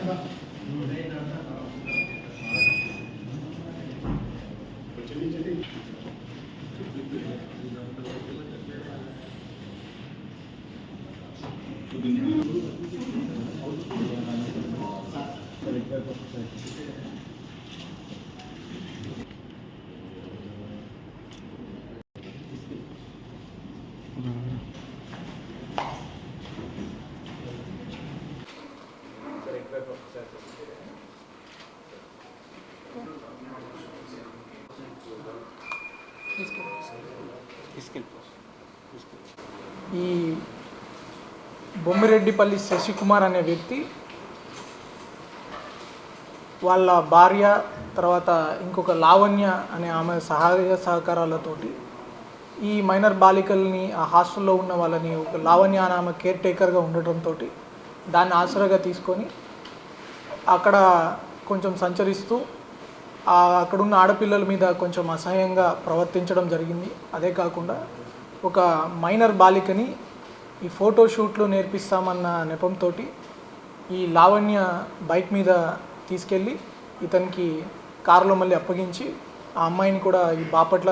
ఈ బొమ్మిరెడ్డిపల్లి శశికుమార్ అనే వ్యక్తి వాళ్ళ భార్య తర్వాత ఇంకొక లావణ్య అనే ఆమె సహాయ సహకారాలతోటి ఈ మైనర్ బాలికల్ని ఆ హాస్టల్లో ఉన్న వాళ్ళని ఒక లావణ్య అనే ఆమె కేర్ టేకర్గా ఉండటంతో దాన్ని ఆసరాగా తీసుకొని అక్కడ కొంచెం సంచరిస్తూ అక్కడున్న ఆడపిల్లల మీద కొంచెం అసహ్యంగా ప్రవర్తించడం జరిగింది. అదే కాకుండా ఒక మైనర్ బాలికని ఈ ఫోటోషూట్లు నేర్పిస్తామన్న నెపంతో ఈ లావణ్య బైక్ మీద తీసుకెళ్ళి ఇతనికి కారులో మళ్ళీ అప్పగించి ఆ అమ్మాయిని కూడా ఈ బాపట్ల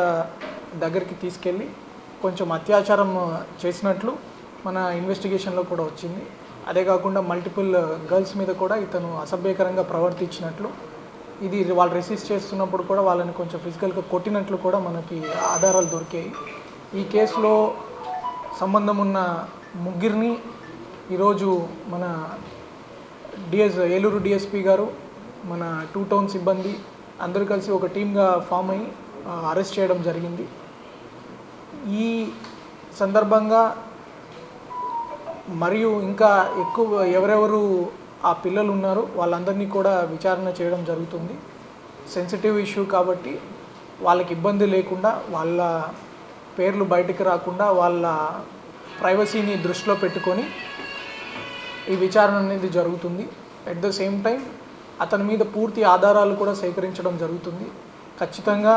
దగ్గరికి తీసుకెళ్ళి కొంచెం అత్యాచారం చేసినట్లు మన ఇన్వెస్టిగేషన్లో కూడా వచ్చింది. అదే కాకుండా మల్టిపుల్ గర్ల్స్ మీద కూడా ఇతను అసభ్యకరంగా ప్రవర్తించినట్లు, ఇది వాళ్ళు రెసిస్ట్ చేస్తున్నప్పుడు కూడా వాళ్ళని కొంచెం ఫిజికల్గా కొట్టినట్లు కూడా మనకి ఆధారాలు దొరికాయి. ఈ కేసులో సంబంధం ఉన్న ముగ్గురిని ఈరోజు మన ఏలూరు డిఎస్పీ గారు, మన 2 టౌన్ సిబ్బంది అందరూ కలిసి ఒక టీమ్గా ఫామ్ అయ్యి అరెస్ట్ చేయడం జరిగింది. ఈ సందర్భంగా మరియు ఇంకా ఎక్కువ ఎవరెవరు ఆ పిల్లలు ఉన్నారో వాళ్ళందరినీ కూడా విచారణ చేయడం జరుగుతుంది. సెన్సిటివ్ ఇష్యూ కాబట్టి వాళ్ళకి ఇబ్బంది లేకుండా, వాళ్ళ పేర్లు బయటికి రాకుండా, వాళ్ళ ప్రైవసీని దృష్టిలో పెట్టుకొని ఈ విచారణ అనేది జరుగుతుంది. అట్ ద సేమ్ టైం అతని మీద పూర్తి ఆధారాలు కూడా సేకరించడం జరుగుతుంది. ఖచ్చితంగా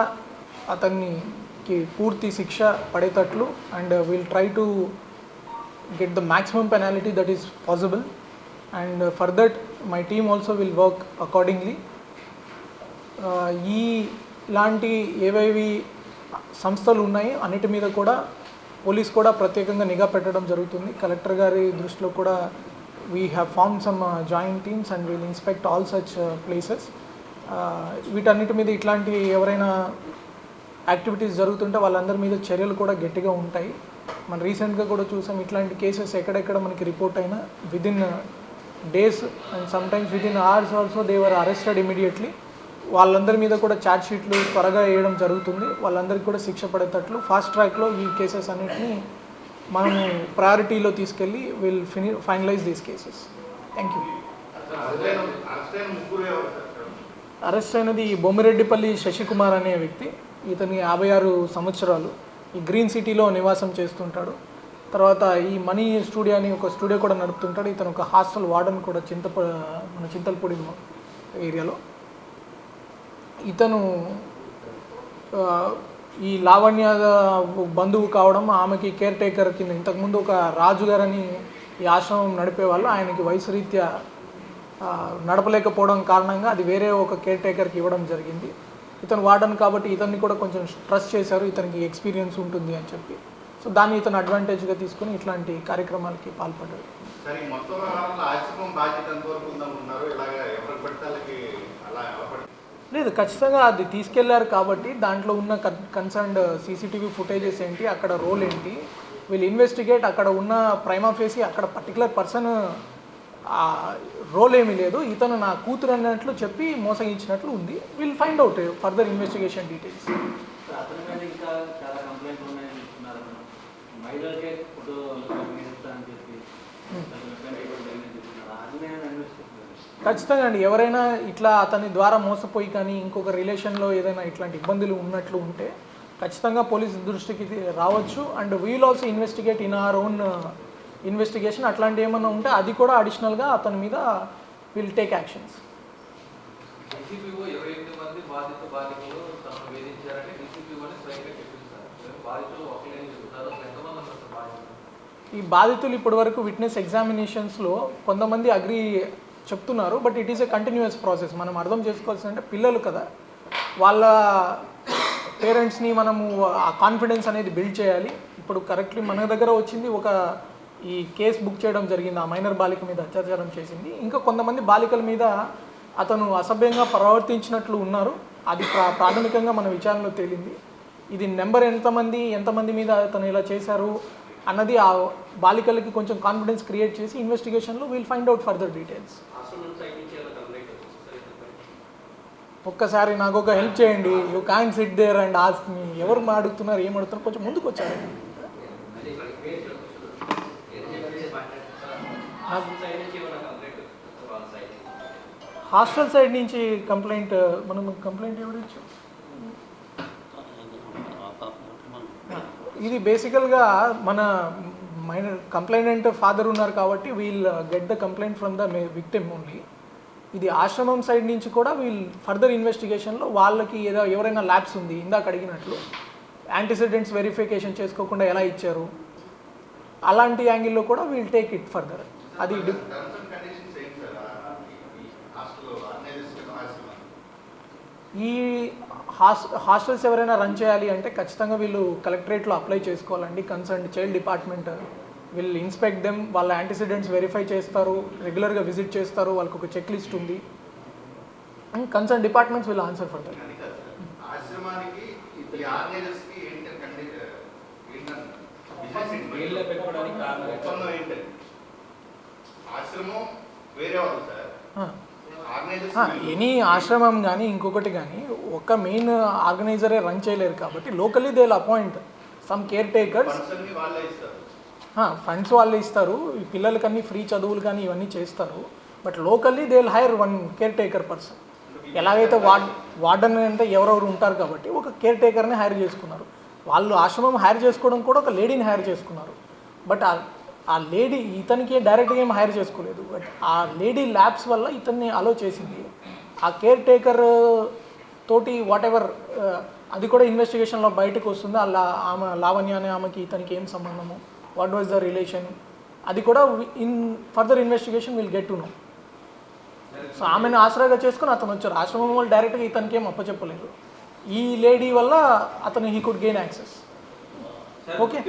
అతనికి పూర్తి శిక్ష పడేటట్లు and will try to get the maximum penalty that is possible, and for that my team also will work accordingly. ఇలాంటి ఏవేవి సంస్థలు ఉన్నాయి అన్నిటి మీద కూడా పోలీస్ కూడా ప్రత్యేకంగా నిఘా పెట్టడం జరుగుతుంది. కలెక్టర్ గారి దృష్టిలో కూడా we have formed some joint teams and will inspect all such places. వీటన్నిటి మీద ఇట్లాంటి ఎవరైనా యాక్టివిటీస్ జరుగుతుంటే వాళ్ళందరి మీద చర్యలు కూడా గట్టిగా ఉంటాయి. మనం రీసెంట్గా కూడా చూసాం ఇట్లాంటి కేసెస్ ఎక్కడెక్కడ మనకి రిపోర్ట్ అయినా within days and sometimes within hours also they were arrested immediately. వాళ్ళందరి మీద కూడా ఛార్జ్ షీట్లు త్వరగా వేయడం జరుగుతుంది. వాళ్ళందరికీ కూడా శిక్ష పడేటట్లు ఫాస్ట్ ట్రాక్లో ఈ కేసెస్ అన్నిటిని మనము ప్రయారిటీలో తీసుకెళ్ళి will finalise these cases. Thank you. Arrest అయినది బొమ్మిరెడ్డిపల్లి శశికుమార్ అనే వ్యక్తి. ఇతని 56 సంవత్సరాలు. ఈ గ్రీన్ సిటీలో నివాసం చేస్తుంటాడు. తర్వాత ఈ మనీ స్టూడియో అని ఒక స్టూడియో కూడా నడుపుతుంటాడు. ఇతను ఒక హాస్టల్ వార్డెన్ కూడా మన చింతలపూడి ఏరియాలో. ఇతను ఈ లావణ్య బంధువు కావడం, ఆమెకి కేర్ టేకర్ కింద ఇంతకుముందు ఒక రాజు గారని ఈ ఆశ్రమం నడిపేవాళ్ళు, ఆయనకి వయసు రీత్యా నడపలేకపోవడం కారణంగా అది వేరే ఒక కేర్ టేకర్కి ఇవ్వడం జరిగింది. ఇతను వార్డన్ కాబట్టి ఇతన్ని కూడా కొంచెం ట్రస్ట్ చేశారు, ఇతనికి ఎక్స్పీరియన్స్ ఉంటుంది అని చెప్పి. సో దాన్ని ఇతను అడ్వాంటేజ్గా తీసుకొని ఇట్లాంటి కార్యక్రమాలకి పాల్పడ్డాడు. లేదు, ఖచ్చితంగా అది తీసుకెళ్లారు కాబట్టి దాంట్లో ఉన్న కన్సర్న్డ్ సీసీటీవీ ఫుటేజెస్ ఏంటి, అక్కడ రోల్ ఏంటి, వీళ్ళు ఇన్వెస్టిగేట్. అక్కడ ఉన్న ప్రైమా ఫేసి అక్కడ పర్టికులర్ పర్సన్ రోల్ ఏమీ లేదు, ఇతను నా కూతురు అన్నట్లు చెప్పి మోసగించినట్లు ఉంది. Will find out further investigation details. ఖచ్చితంగా అండి, ఎవరైనా ఇట్లా అతని ద్వారా మోసపోయి కానీ ఇంకొక రిలేషన్లో ఏదైనా ఇట్లాంటి ఇబ్బందులు ఉన్నట్లు ఉంటే ఖచ్చితంగా పోలీసు దృష్టికి రావచ్చు. And we'll also investigate in our own investigation. అట్లాంటి ఏమైనా ఉంటే అది కూడా అడిషనల్గా అతని మీద విల్ టేక్ యాక్షన్స్. ఈ బాధితులు ఇప్పటి వరకు విట్నెస్ ఎగ్జామినేషన్స్లో కొంతమంది అగ్రి చెప్తున్నారు. But it is a continuous process. మనం అర్థం చేసుకోవాల్సిందంటే పిల్లలు కదా, వాళ్ళ పేరెంట్స్ని మనము ఆ కాన్ఫిడెన్స్ అనేది బిల్డ్ చేయాలి. ఇప్పుడు కరెక్ట్లీ మన దగ్గర వచ్చింది ఒక ఈ కేసు బుక్ చేయడం జరిగింది, ఆ మైనర్ బాలిక మీద అత్యాచారం చేసింది. ఇంకా కొంతమంది బాలికల మీద అతను అసభ్యంగా ప్రవర్తించినట్లు ఉన్నారు. అది ప్రాథమికంగా మన విచారణలో తేలింది. ఇది నెంబర్ ఎంతమంది మీద అతను ఇలా చేశారు అన్నది ఆ బాలికలకి కొంచెం కాన్ఫిడెన్స్ క్రియేట్ చేసి ఇన్వెస్టిగేషన్లో will find out further details. ఒక్కసారి నాకు ఒక హెల్ప్ చేయండి. You can sit there and ask me. ఎవరు అడుగుతున్నారు, ఏం అడుగుతున్నారు, కొంచెం ముందుకు వచ్చారు. హాస్టల్ సైడ్ నుంచి కంప్లైంట్ ఎవరు ఇచ్చారు? ఇది బేసికల్గా మన మైనర్ కంప్లైనెంట్ ఫాదర్ ఉన్నారు కాబట్టి we'll get the complaint from the victim only. ఇది ఆశ్రమం సైడ్ నుంచి కూడా వీల్ ఫర్దర్ ఇన్వెస్టిగేషన్లో వాళ్ళకి ఎవరైనా ల్యాబ్స్ ఉంది, ఇందాక అడిగినట్లు యాంటీసిడెంట్స్ వెరిఫికేషన్ చేసుకోకుండా ఎలా ఇచ్చారు, అలాంటి యాంగిల్లో కూడా వీల్ టేక్ ఇట్ ఫర్దర్. అది ఈ హాస్టల్స్ ఎవరైనా రన్ చేయాలి అంటే ఖచ్చితంగా వీళ్ళు కలెక్టరేట్లో అప్లై చేసుకోవాలండి. కన్సర్న్ చైల్డ్ డిపార్ట్మెంట్ వీళ్ళు ఇన్స్పెక్ట్ దెమ్, వాళ్ళ యాంటీసిడెంట్స్ వెరిఫై చేస్తారు, రెగ్యులర్గా విజిట్ చేస్తారు, వాళ్ళకి ఒక చెక్ లిస్ట్ ఉంది. And concern departments will answer for that. Any ఆశ్రమం కానీ ఇంకొకటి కానీ ఒక మెయిన్ ఆర్గనైజరే రన్ చేయలేరు కాబట్టి locally they will appoint some caretakers. Funds వాళ్ళే ఇస్తారు, ఈ పిల్లలకన్నీ ఫ్రీ చదువులు కానీ ఇవన్నీ చేస్తారు. But locally they will hire one caretaker person. ఎలాగైతే వార్డెన్ అంటే ఎవరెవరు ఉంటారు కాబట్టి ఒక కేర్ టేకర్ని హైర్ చేసుకున్నారు. వాళ్ళు ఆశ్రమం హైర్ చేసుకోవడం కూడా ఒక లేడీని హైర్ చేసుకున్నారు. బట్ ఆ లేడీ ఇతనికి డైరెక్ట్గా ఏం హైర్ చేసుకోలేదు. బట్ ఆ లేడీ ల్యాబ్స్ వల్ల ఇతన్ని అలో చేసింది. ఆ కేర్ టేకర్ తోటి వాట్ ఎవర్ అది కూడా ఇన్వెస్టిగేషన్లో బయటకు వస్తుంది. అలా ఆమె లావణ్య అనే ఆమెకి ఇతనికి ఏం సంబంధము, వాట్ వాజ్ ద రిలేషన్, అది కూడా in further investigation will get to know. So ఆమెను ఆసరాగా చేసుకుని అతను వచ్చారు. ఆశ్రమం వాళ్ళు డైరెక్ట్గా ఇతనికి ఏం అప్పచెప్పలేదు. ఈ లేడీ వల్ల అతను he could gain access. Okay.